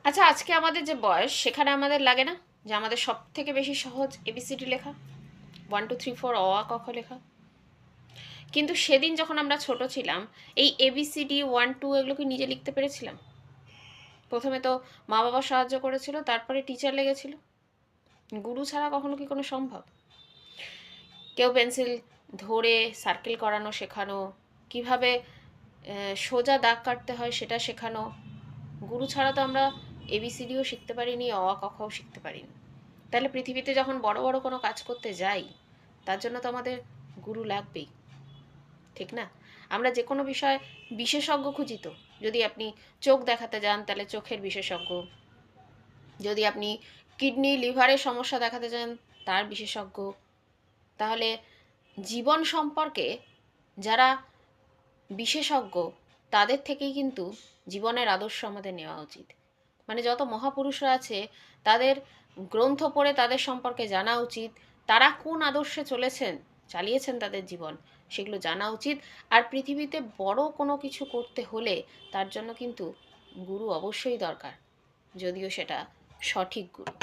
আচ্ছা, আজকে আমাদের যে বয়স সেখানে আমাদের লাগে না যে আমাদের সব থেকে বেশি সহজ এবিসিডি লেখা, 1 2 3 4 অ আ ক খ লেখা? কিন্তু সেদিন যখন আমরা ছোট ছিলাম, এই এবিসিডি 1 2 এগুলো কি নিজে লিখতে পেরেছিলাম? প্রথমে তো মা বাবা সাহায্য করেছিল, তারপরে টিচার লেগেছিল। গুরু ছাড়া কখনো কি কোনো সম্ভব? কেউ পেন্সিল ধরে সার্কেল করানো শেখানো, কিভাবে সোজা দাগ কাটতে হয় সেটা শেখানো। গুরু ছাড়া তো আমরা এবিসিডিও শিখতে পারিনি, অ আ ক খও শিখতে পারিনি। তাহলে পৃথিবীতে যখন বড় বড় কোনো কাজ করতে যাই, তার জন্য তো আমাদের গুরু লাগবেই, ঠিক না? আমরা যে কোনো বিষয় বিশেষজ্ঞ খুঁজি তো। যদি আপনি চোখ দেখাতে যান তাহলে চোখের বিশেষজ্ঞ, যদি আপনি কিডনি লিভারের সমস্যা দেখাতে যান তার বিশেষজ্ঞ। তাহলে জীবন সম্পর্কে যারা বিশেষজ্ঞ তাদের থেকেই কিন্তু জীবনের আদর্শ আমাদের নেওয়া উচিত। মানে যত মহাপুরুষরা আছে তাদের গ্রন্থ পড়ে তাদের সম্পর্কে জানা উচিত, তারা কোন আদর্শে চলেছেন, চালিয়েছেন তাদের জীবন, সেগুলো জানা উচিত। আর পৃথিবীতে বড় কোনো কিছু করতে হলে তার জন্য কিন্তু গুরু অবশ্যই দরকার, যদিও সেটা সঠিক গুরু।